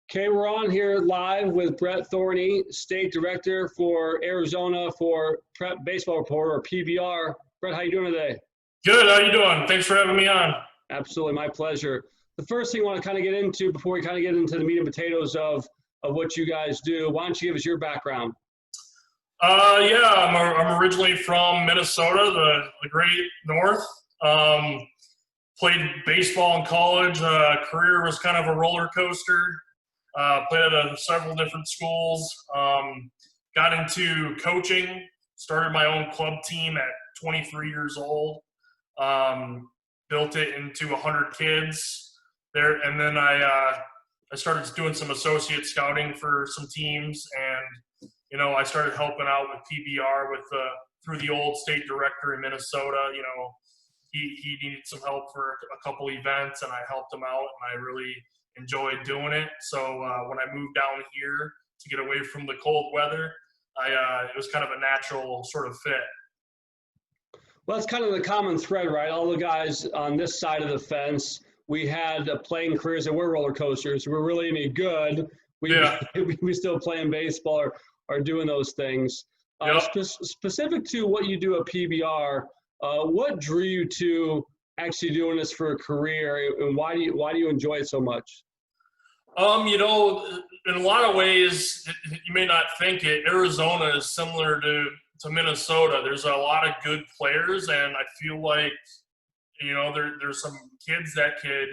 Okay, we're on here live with Brett Thorney, State Director for Arizona for Prep Baseball Report, or PBR. Brett, how you doing today? Good. How you doing? Thanks for having me on. Absolutely, my pleasure. The first thing I want to kind of get into before we kind of get into the meat and potatoes of what you guys do, why don't you give us your background? Yeah, I'm originally from Minnesota, the great North. Played baseball in college. Career was kind of a roller coaster. Played at several different schools. Got into coaching. Started my own club team at 23 years old. Built it into 100 kids there, and then I started doing some associate scouting for some teams, and I started helping out with PBR through the old state director in Minnesota. He needed some help for a couple events, and I helped him out, and I really enjoyed doing it. So when I moved down here to get away from the cold weather, it was kind of a natural sort of fit. Well, that's kind of the common thread, right? All the guys on this side of the fence, we had playing careers that were roller coasters. We're really any good. We still playing baseball or doing those things. Yep. Specific to what you do at PBR, what drew you to actually doing this for a career, and why do you enjoy it so much? In a lot of ways, you may not think it, Arizona is similar to Minnesota. There's a lot of good players, and I feel like, there's some kids that could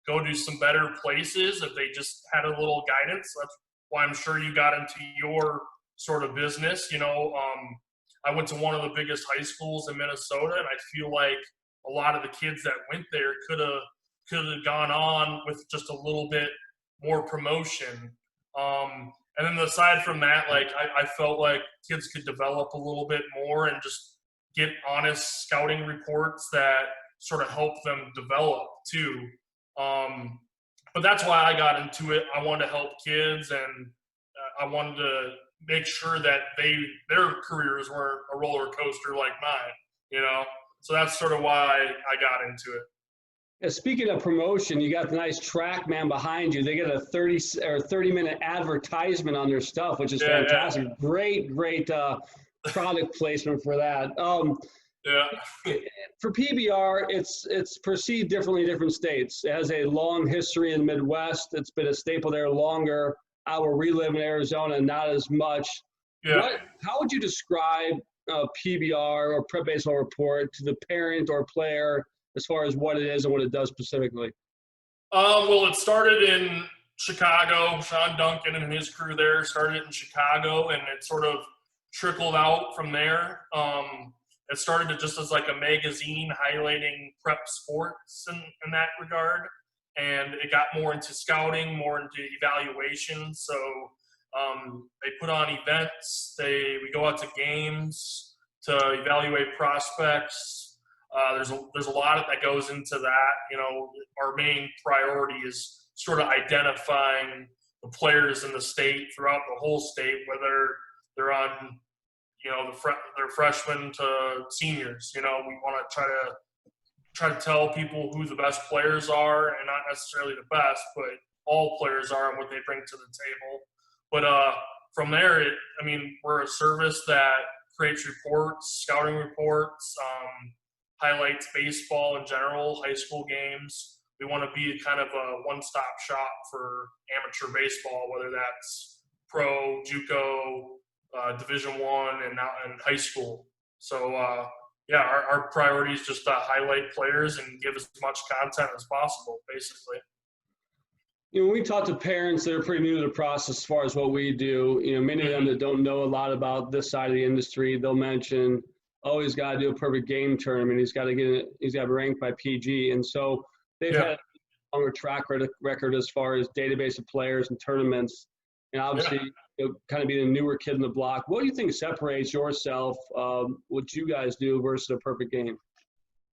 go to some better places if they just had a little guidance. That's why I'm sure you got into your sort of business. I went to one of the biggest high schools in Minnesota, and I feel like a lot of the kids that went there could have gone on with just a little bit more promotion. And then aside from that, I felt like kids could develop a little bit more and just get honest scouting reports that sort of help them develop too. But that's why I got into it. I wanted to help kids, and I wanted to make sure that their careers weren't a roller coaster like mine, So that's sort of why I got into it. Speaking of promotion, you got the nice track man behind you. They get a 30-minute advertisement on their stuff, which is fantastic. Yeah. Great product placement for that. For PBR, it's perceived differently in different states. It has a long history in the Midwest. It's been a staple there longer. Where we live in Arizona, not as much. Yeah. How would you describe PBR or Prep Baseball Report to the parent or player as far as what it is and what it does specifically? Well, it started in Chicago. Sean Duncan and his crew there started it in Chicago, and it sort of trickled out from there. It started just as like a magazine highlighting prep sports in that regard, and it got more into scouting, more into evaluation. So they put on events. We go out to games to evaluate prospects. There's a lot that goes into that. Our main priority is sort of identifying the players in the state throughout the whole state, whether they're on, they're freshmen to seniors. We want to try to tell people who the best players are, and not necessarily the best, but all players are and what they bring to the table. But from there, we're a service that creates reports, scouting reports, highlights baseball in general, high school games. We want to be kind of a one-stop shop for amateur baseball, whether that's pro, JUCO, Division I, and high school. So, our priority is just to highlight players and give as much content as possible, basically. When we talk to parents that are pretty new to the process as far as what we do, many of them that don't know a lot about this side of the industry, they'll mention, he's got to do a perfect game tournament. He's got to be ranked by PG. And so they've had a longer track record as far as database of players and tournaments. And obviously, kind of being a newer kid in the block, what do you think separates yourself, what you guys do versus a perfect game?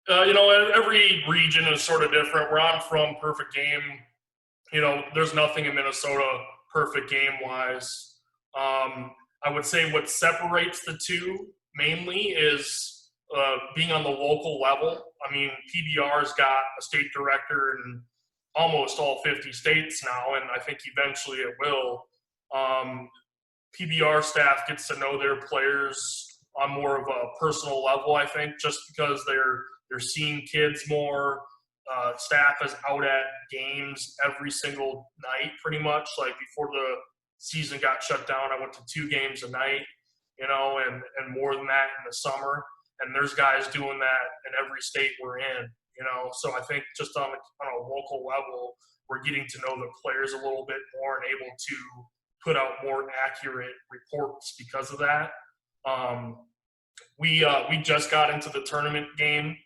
Every region is sort of different. Where I'm from, perfect game, there's nothing in Minnesota perfect game-wise. I would say what separates the two mainly is being on the local level. PBR's got a state director and almost all 50 states now, and I think eventually it will. PBR staff gets to know their players on more of a personal level, I think, just because they're seeing kids more. Staff is out at games every single night, pretty much. Like before the season got shut down, I went to 2 games a night, and more than that in the summer. And there's guys doing that in every state we're in, So I think just on a local level, we're getting to know the players a little bit more and able to put out more accurate reports because of that. We just got into the tournament game.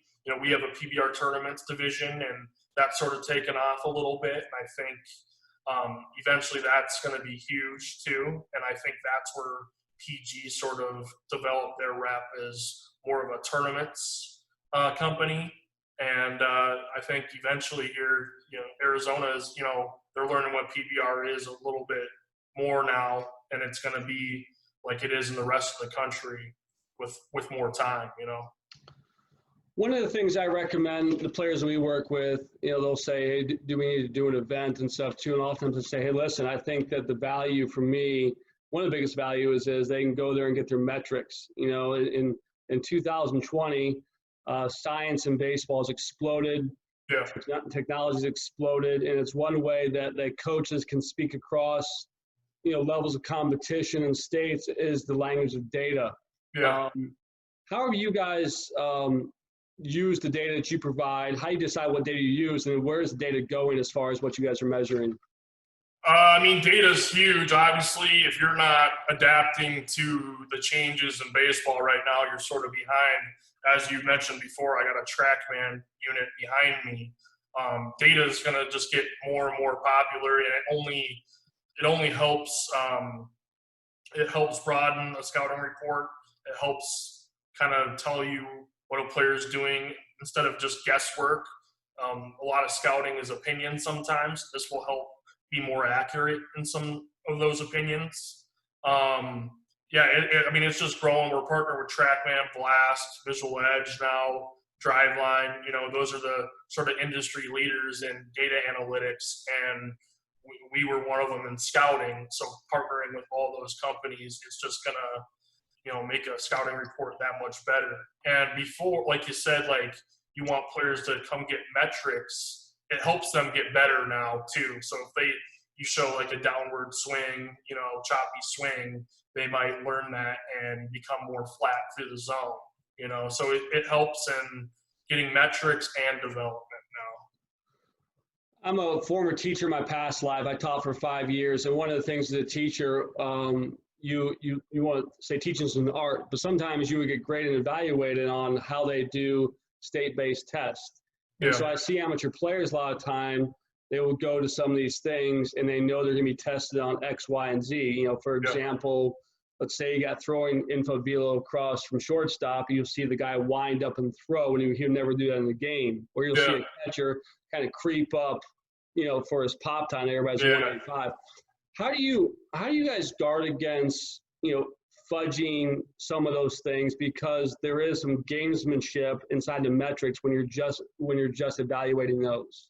We have a PBR tournaments division, and that's sort of taken off a little bit. And I think eventually that's going to be huge too. And I think that's where PG sort of developed their rep as more of a tournaments company. And I think eventually here, Arizona is, they're learning what PBR is a little bit more now, and it's going to be like it is in the rest of the country with more time, One of the things I recommend the players we work with, they'll say, hey, do we need to do an event and stuff too? And oftentimes they say, hey, listen, I think that the value for me, one of the biggest values is they can go there and get their metrics. In 2020, science in baseball has exploded. Yeah. Technology has exploded, and it's one way that coaches can speak across, levels of competition in states is the language of data. Yeah. How have you guys use the data that you provide? How do you decide what data you use, and where is the data going as far as what you guys are measuring? Data is huge. Obviously, if you're not adapting to the changes in baseball right now, you're sort of behind. As you mentioned before, I got a TrackMan unit behind me. Data is going to just get more and more popular, and it only helps. It helps broaden a scouting report. It helps kind of tell you what a player is doing instead of just guesswork. A lot of scouting is opinion sometimes. This will help be more accurate in some of those opinions. It's just growing. We're partnered with TrackMan, Blast, Visual Edge now, Driveline. Those are the sort of industry leaders in data analytics, and we were one of them in scouting. So partnering with all those companies is just going to make a scouting report that much better. And before, like you said, like you want players to come get metrics, it helps them get better now too. So if you show like a downward swing, choppy swing, they might learn that and become more flat through the zone, so it helps in getting metrics and development now. I'm a former teacher in my past life. I taught for 5 years, and one of the things as a teacher, you want to say teaching is an art, but sometimes you would get graded and evaluated on how they do state-based tests. And so I see amateur players a lot of time, they will go to some of these things and they know they're going to be tested on X, Y, and Z. For example, let's say you got throwing info velo across from shortstop, you'll see the guy wind up and throw, and he'll never do that in the game. Or you'll see a catcher kind of creep up, for his pop time. Everybody's 195. How do you guys guard against, fudging some of those things, because there is some gamesmanship inside the metrics when you're just evaluating those?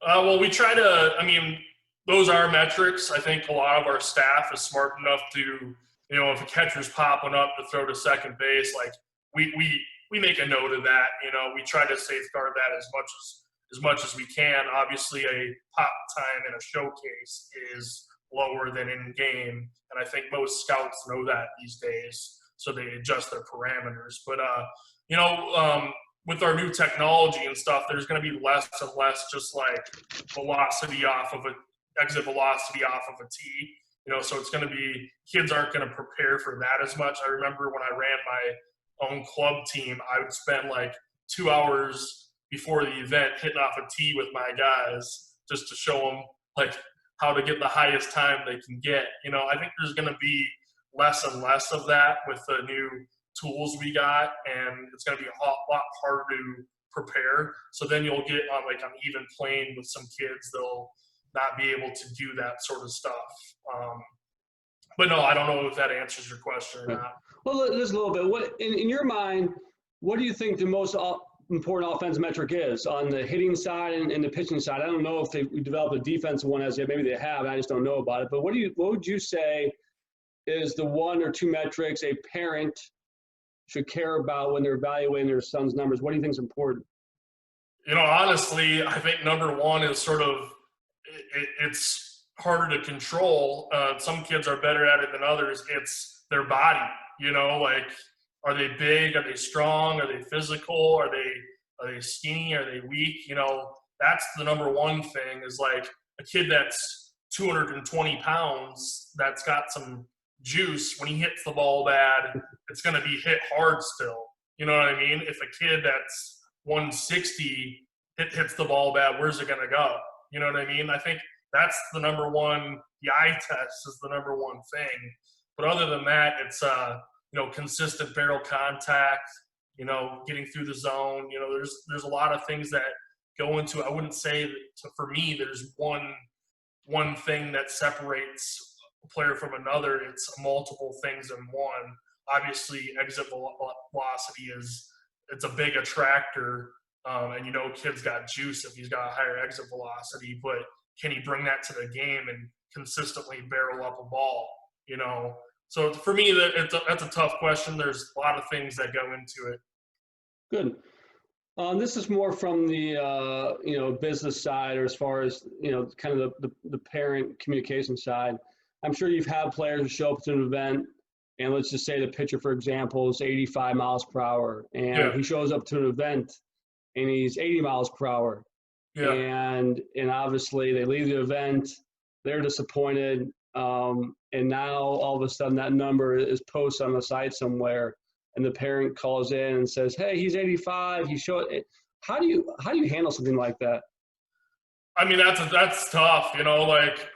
Well, we try to. Those are metrics. I think a lot of our staff is smart enough to, if a catcher's popping up to throw to second base, like we make a note of that. We try to safeguard that as much as we can. Obviously, a pop time in a showcase is lower than in game, and I think most scouts know that these days, so they adjust their parameters. But with our new technology and stuff, there's going to be less and less just like exit velocity off of a tee. So it's going to be, kids aren't going to prepare for that as much. I remember when I ran my own club team, I would spend like 2 hours before the event hitting off a tee with my guys just to show them like how to get the highest time they can get. I think there's going to be less and less of that with the new tools we got, and it's going to be a lot harder to prepare. So then you'll get on like an even plane with some kids. They'll not be able to do that sort of stuff. But no, I don't know if that answers your question or not. Well, there's a little bit. What in your mind, what do you think the most important offensive metric is on the hitting side and the pitching side. I don't know if they've developed a defensive one as yet. Maybe they have. I just don't know about it. But what would you say is the one or two metrics a parent should care about when they're evaluating their son's numbers? What do you think is important? Honestly, I think number one is sort of it's harder to control. Some kids are better at it than others. It's their body. Like, are they big? Are they strong? Are they physical? Are they skinny? Are they weak? That's the number one thing. Is like a kid that's 220 pounds that's got some juice. When he hits the ball bad, it's going to be hit hard still. You know what I mean? If a kid that's 160 hits the ball bad, where's it going to go? You know what I mean? I think that's the number one. The eye test is the number one thing. But other than that, it's consistent barrel contact. Getting through the zone. There's a lot of things that go into it. I wouldn't say that for me there's one thing that separates a player from another. It's multiple things in one. Obviously, exit velocity it's a big attractor, and kid's got juice if he's got a higher exit velocity. But can he bring that to the game and consistently barrel up a ball? So for me, that's a tough question. There's a lot of things that go into it. Good. This is more from the business side, or as far as kind of the parent communication side. I'm sure you've had players show up to an event, and let's just say the pitcher, for example, is 85 miles per hour, and he shows up to an event and he's 80 miles per hour. Yeah. And obviously they leave the event, they're disappointed, and now all of a sudden that number is posted on the site somewhere, and the parent calls in and says, "Hey, he's 85. He showed it." How do you handle something like that? I mean, that's tough. Like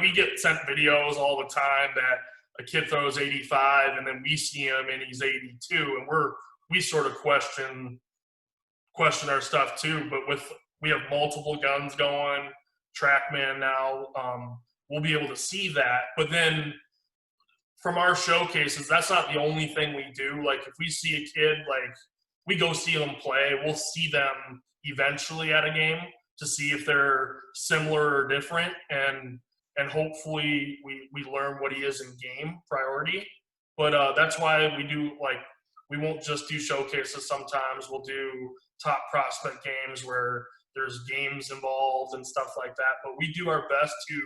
we get sent videos all the time that a kid throws 85, and then we see him and he's 82, and we sort of question our stuff too. But we have multiple guns going, TrackMan now. We'll be able to see that. But then from our showcases, that's not the only thing we do. Like if we see a kid, like we go see them play, we'll see them eventually at a game to see if they're similar or different, and hopefully we learn what he is in game priority. But that's why we won't just do showcases. Sometimes we'll do top prospect games where there's games involved and stuff like that. But we do our best to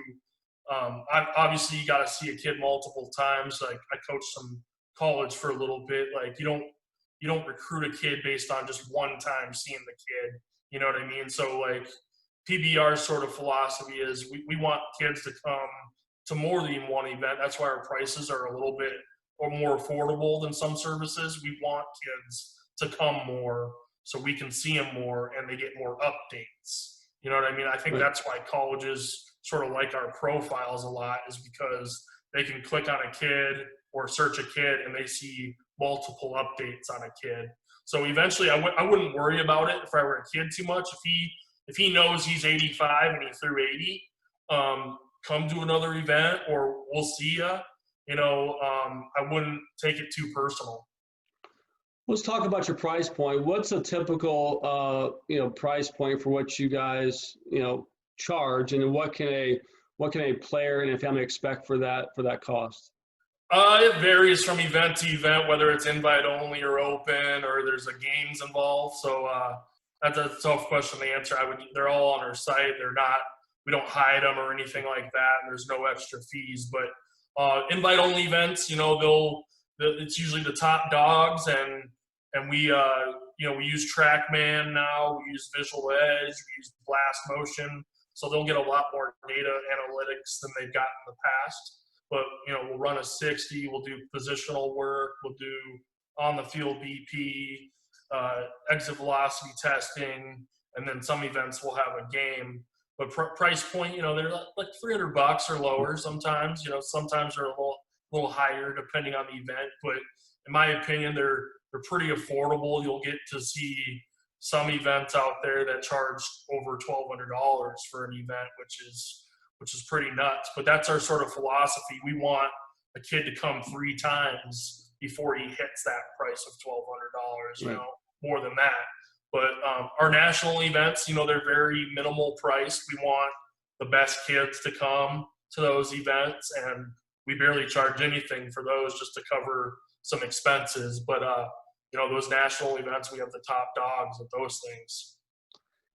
obviously you got to see a kid multiple times. Like I coached some college for a little bit. Like you don't recruit a kid based on just one time seeing the kid. You know what I mean? So like PBR's sort of philosophy is we want kids to come to more than one event. That's why our prices are a little bit or more affordable than some services. We want kids to come more so we can see them more and they get more updates. You know what I mean? I think that's why colleges sort of like our profiles a lot, is because they can click on a kid or search a kid and they see multiple updates on a kid. So eventually I wouldn't worry about it if I were a kid too much. If he knows he's 85 and he threw 80, come to another event or we'll see ya. I wouldn't take it too personal. Let's talk about your price point. What's a typical, price point for what you guys, charge, and what can a player and a family expect for that cost? It varies from event to event, whether it's invite only or open, or there's a games involved. So that's a tough question to answer. They're all on our site. We don't hide them or anything like that, and there's no extra fees. But invite only events, it's usually the top dogs, and we use TrackMan now. We use Visual Edge. We use Blast Motion. So they'll get a lot more data analytics than they've got in the past. But, we'll run a 60. We'll do positional work. We'll do on-the-field BP, exit velocity testing, and then some events will have a game. But price point, they're like $300 or lower sometimes. Sometimes they're a little higher depending on the event. But in my opinion, they're pretty affordable. You'll get to see some events out there that charge over $1,200 for an event, which is pretty nuts. But that's our sort of philosophy. We want a kid to come 3 times before he hits that price of $1,200, more than that. But our national events, they're very minimal priced. We want the best kids to come to those events, and we barely charge anything for those just to cover some expenses. But those national events, we have the top dogs at those things.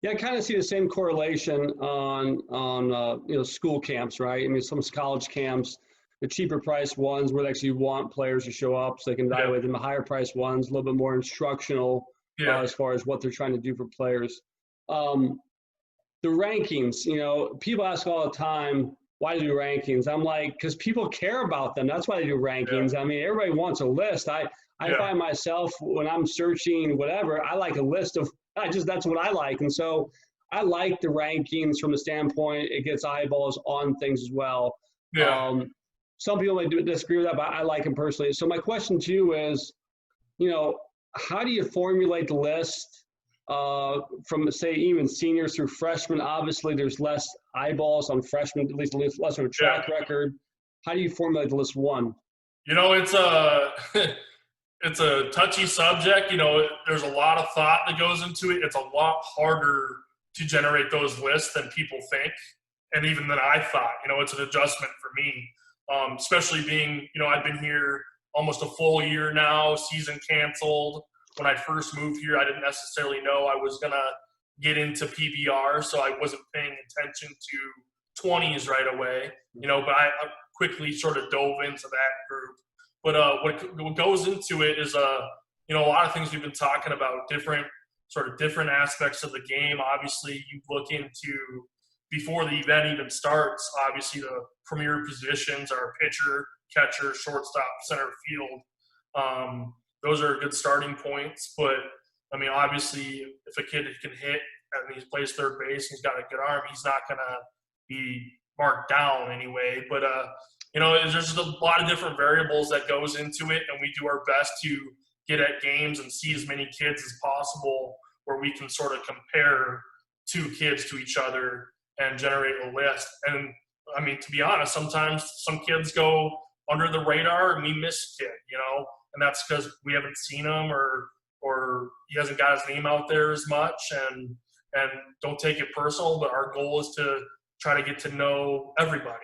Yeah, I kind of see the same correlation on school camps, right? I mean, some college camps, the cheaper priced ones where they actually want players to show up so they can evaluate them. The higher priced ones, a little bit more instructional as far as what they're trying to do for players. The rankings, people ask all the time, why do rankings? I'm like, because people care about them. That's why they do rankings. I mean, everybody wants a list. I find myself when I'm searching whatever, I like a list of, that's what I like. And so I like the rankings from the standpoint, it gets eyeballs on things as well. Yeah. Some people may disagree with that, but I like them personally. So my question to you is, how do you formulate the list from, say, even seniors through freshmen? Obviously, there's less eyeballs on freshmen, at least less of a track record. How do you formulate the list one? It's a it's a touchy subject. There's a lot of thought that goes into it. It's a lot harder to generate those lists than people think, and even than I thought. It's an adjustment for me. Especially being, I've been here almost a full year now, season canceled. When I first moved here, I didn't necessarily know I was going to get into PBR, so I wasn't paying attention to 20s right away, but I quickly sort of dove into that group. But what goes into it is, a lot of things we've been talking about, different aspects of the game. Obviously, you look into, before the event even starts, obviously the premier positions are pitcher, catcher, shortstop, center field. Those are good starting points. But, obviously, if a kid can hit and he plays third base and he's got a good arm, he's not going to be marked down anyway. But, there's just a lot of different variables that goes into it, and we do our best to get at games and see as many kids as possible where we can sort of compare two kids to each other and generate a list. And to be honest, sometimes some kids go under the radar and we miss a kid, and that's because we haven't seen him or he hasn't got his name out there as much, and don't take it personal, but our goal is to try to get to know everybody,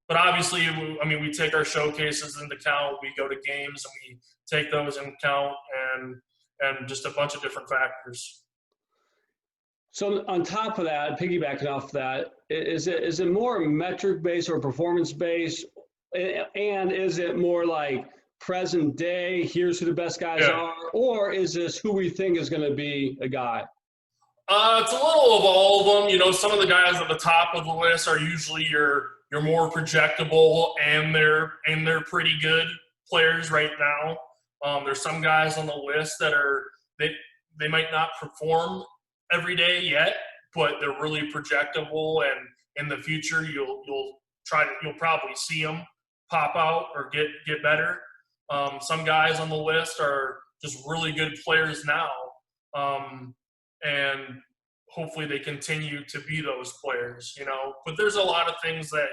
but obviously, we take our showcases into account. We go to games and we take those into account, and just a bunch of different factors. So on top of that, piggybacking off that, is it more metric based or performance based, and is it more like present day? Here's who the best guys are, or is this who we think is going to be a guy? It's a little of all of them. Some of the guys at the top of the list are usually your more projectable, and they're pretty good players right now. There's some guys on the list that they might not perform every day yet, but they're really projectable, and in the future you'll probably see them pop out or get better. Some guys on the list are just really good players now, and hopefully they continue to be those players, But there's a lot of things that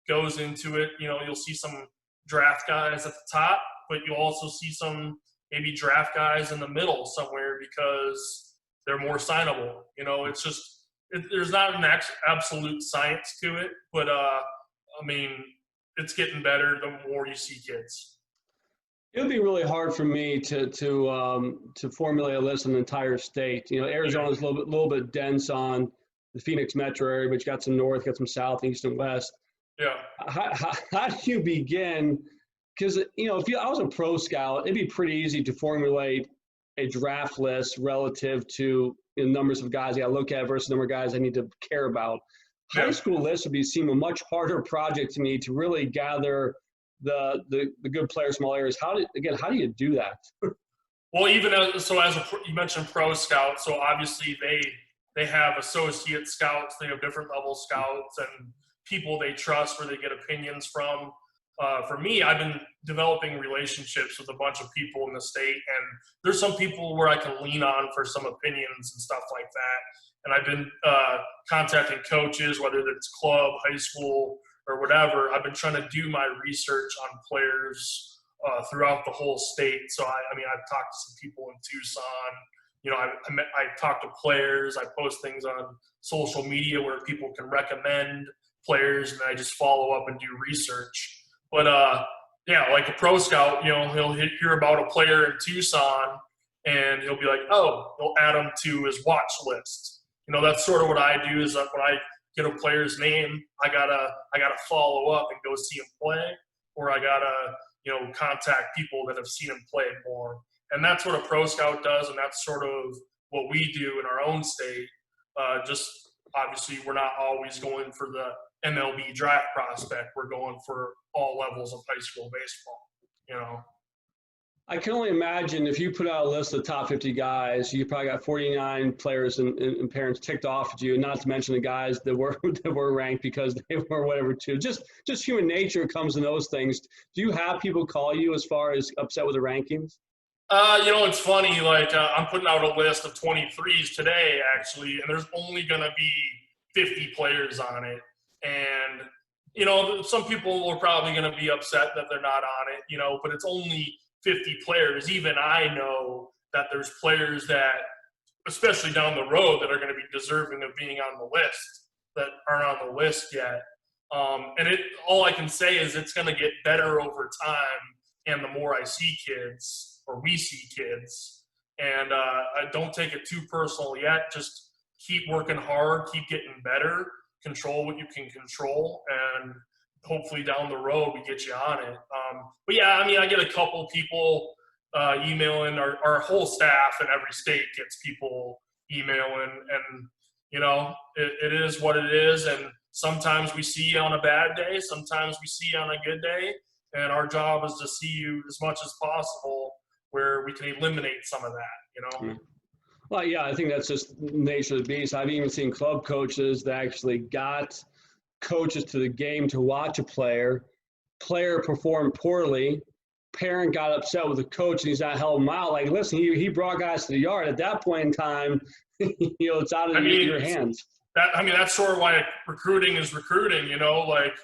goes into it. You'll see some draft guys at the top, but you'll also see some maybe draft guys in the middle somewhere because they're more signable. It's just there's not an absolute science to it, but it's getting better the more you see kids. It would be really hard for me to formulate a list on the entire state. Arizona's a little bit dense on the Phoenix metro area, but you got some north, got some south, east, and west. Yeah. How do you begin? Because if I was a pro scout, it'd be pretty easy to formulate a draft list relative to the numbers of guys I got to look at versus the number of guys I need to care about. High school lists would seem a much harder project to me to really gather the good players from all areas. How do you do that? Well, you mentioned pro scouts, so obviously they have associate scouts, they have different level scouts and people they trust where they get opinions from. For me, I've been developing relationships with a bunch of people in the state, and there's some people where I can lean on for some opinions and stuff like that. And I've been contacting coaches, whether it's club, high school, or whatever. I've been trying to do my research on players throughout the whole state. So, I've talked to some people in Tucson, I talk to players. I post things on social media where people can recommend players, and I just follow up and do research. But like a pro scout, he'll hear about a player in Tucson, and he'll be like, oh, he'll add them to his watch list. That's sort of what I do. Is that when I get a player's name, I gotta follow up and go see him play, or I gotta contact people that have seen him play more. And that's what a pro scout does, and that's sort of what we do in our own state. Just obviously, we're not always going for the MLB draft prospect. We're going for all levels of high school baseball. I can only imagine if you put out a list of the top 50 guys, you probably got 49 players and parents ticked off at you, not to mention the guys that were ranked because they were whatever too. Just human nature comes in those things. Do you have people call you as far as upset with the rankings? It's funny. Like I'm putting out a list of 23s today, actually, and there's only going to be 50 players on it. And some people are probably going to be upset that they're not on it. But it's only 50 players. Even I know that there's players that, especially down the road, that are going to be deserving of being on the list that aren't on the list yet. And all I can say is it's going to get better over time. And the more I see kids, or we see kids, and I don't take it too personal yet. Just keep working hard, keep getting better, control what you can control, and hopefully down the road we get you on it. But yeah, I get a couple people emailing. Our whole staff in every state gets people emailing, and it is what it is. And sometimes we see you on a bad day, sometimes we see you on a good day, and our job is to see you as much as possible where we can eliminate some of that. Well, yeah, I think that's just the nature of the beast. I've even seen club coaches that actually got coaches to the game to watch a player performed poorly, parent got upset with the coach and he's not helping him out. Like, listen, he brought guys to the yard. At that point in time, it's out of your hands. That's sort of why recruiting is recruiting. Like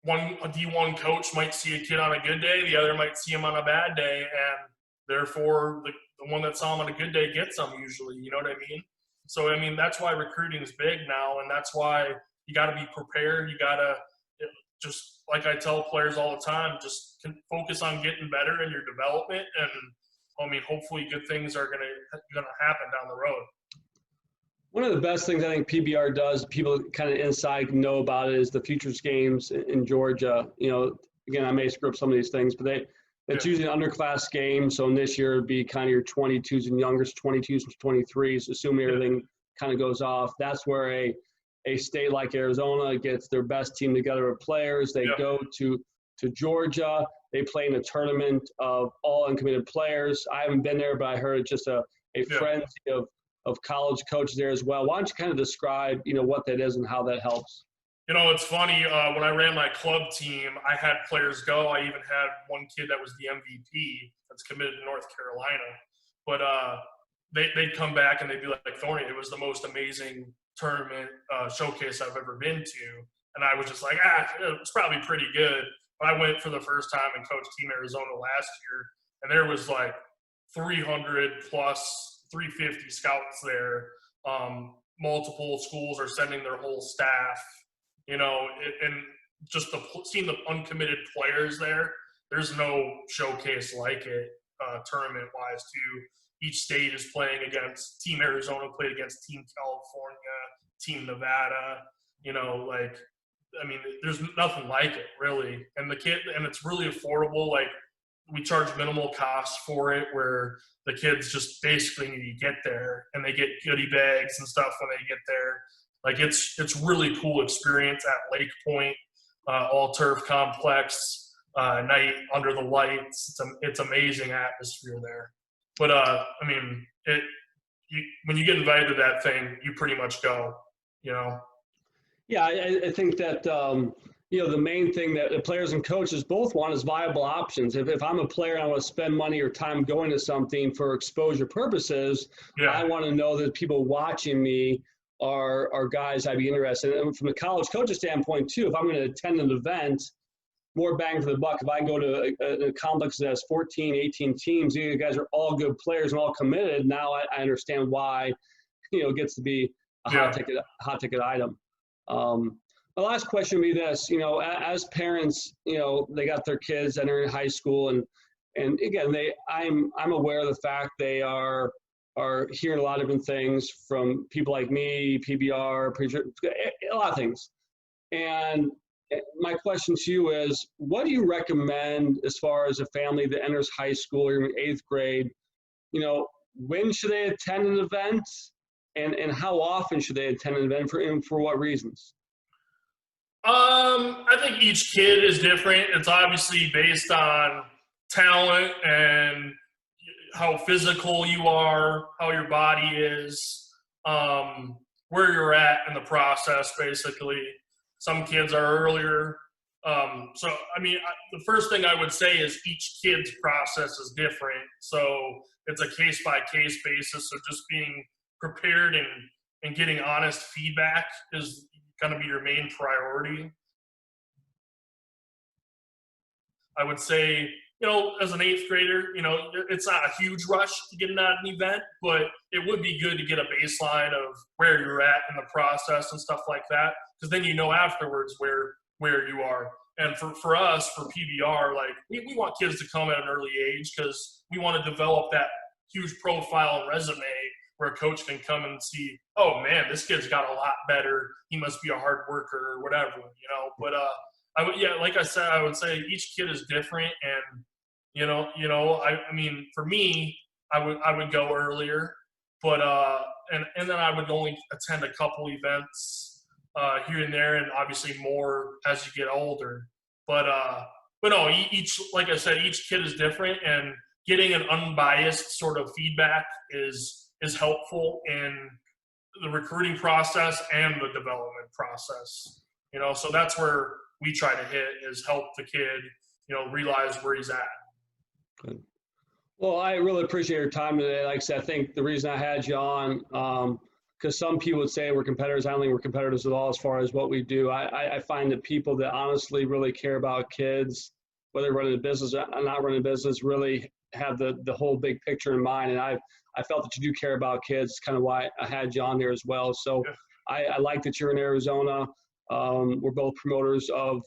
a D1 coach might see a kid on a good day, the other might see him on a bad day, and therefore the one that saw him on a good day gets him usually. You know what I mean? So that's why recruiting is big now, and that's why you got to be prepared. You got to just, like I tell players all the time, just focus on getting better in your development, and hopefully good things are gonna happen down the road. One of the best things I think PBR does, people kind of inside know about it, is the Futures Games in Georgia. Again, I may screw up some of these things, but it's usually an underclass game. So in this year, it'd be kind of your 22s and youngers, 22s and 23s, assuming everything kind of goes off. That's where a state like Arizona gets their best team together of players. They go to Georgia. They play in a tournament of all uncommitted players. I haven't been there, but I heard just a frenzy of college coaches there as well. Why don't you kind of describe, what that is and how that helps? It's funny. When I ran my club team, I had players go. I even had one kid that was the MVP that's committed to North Carolina. But they'd come back and they'd be like, Thorney, it was the most amazing tournament showcase I've ever been to. And I was just like, it's probably pretty good. But I went for the first time and coached Team Arizona last year, and there was like 300 plus 350 scouts there. Multiple schools are sending their whole staff, and just seeing the uncommitted players there, there's no showcase like it tournament-wise too. Each state is playing against Team Arizona, played against Team California, Team Nevada, there's nothing like it really. And it's really affordable. Like, we charge minimal costs for it, where the kids just basically need to get there, and they get goodie bags and stuff when they get there. Like, it's really cool experience at Lake Point, all turf complex, night under the lights. It's amazing atmosphere there. But when you get invited to that thing, you pretty much go. Yeah, I think that the main thing that the players and coaches both want is viable options. If I'm a player and I want to spend money or time going to something for exposure purposes, I want to know that people watching me are guys I'd be interested in. And from the college coach's standpoint too, if I'm going to attend an event, more bang for the buck. If I go to a complex that has 14, 18 teams, you guys are all good players and all committed. Now I understand why, it gets to be a hot ticket item. My last question would be this, as parents, they got their kids entering high school, and again, I'm aware of the fact they are hearing a lot of different things from people like me, PBR, a lot of things. And my question to you is, what do you recommend as far as a family that enters high school or in 8th grade? When should they attend an event, and how often should they attend an event, for what reasons? I think each kid is different. It's obviously based on talent and how physical you are, how your body is, where you're at in the process, basically. Some kids are earlier. The first thing I would say is each kid's process is different. So it's a case-by-case basis. So just being prepared and getting honest feedback is going to be your main priority. I would say, as an 8th grader, it's not a huge rush to get into an event, but it would be good to get a baseline of where you're at in the process and stuff like that, because then afterwards where you are. And for us, for PBR, we want kids to come at an early age because we want to develop that huge profile and resume where a coach can come and see, oh man, this kid's got a lot better. He must be a hard worker or whatever, But like I said, I would say each kid is different, and for me, I would go earlier, but and then I would only attend a couple events here and there, and obviously more as you get older. But no, like I said, each kid is different, and getting an unbiased sort of feedback is helpful in the recruiting process and the development process. So that's where we try to hit, is help the kid, realize where he's at. Good. Well, I really appreciate your time today. Like I said, I think the reason I had you on, because some people would say we're competitors. I don't think we're competitors at all as far as what we do. I find that people that honestly really care about kids, whether running a business or not running a business, really have the whole big picture in mind. And I felt that you do care about kids. It's kind of why I had you on there as well. So I like that you're in Arizona. We're both promoters of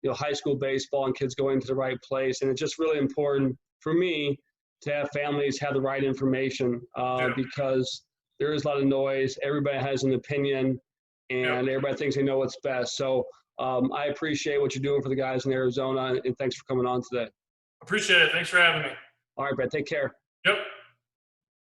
high school baseball and kids going to the right place. And it's just really important for me to have families have the right information because there is a lot of noise. Everybody has an opinion, and everybody thinks they know what's best. So I appreciate what you're doing for the guys in Arizona, and thanks for coming on today. Appreciate it. Thanks for having me. All right, Brett, take care. Yep.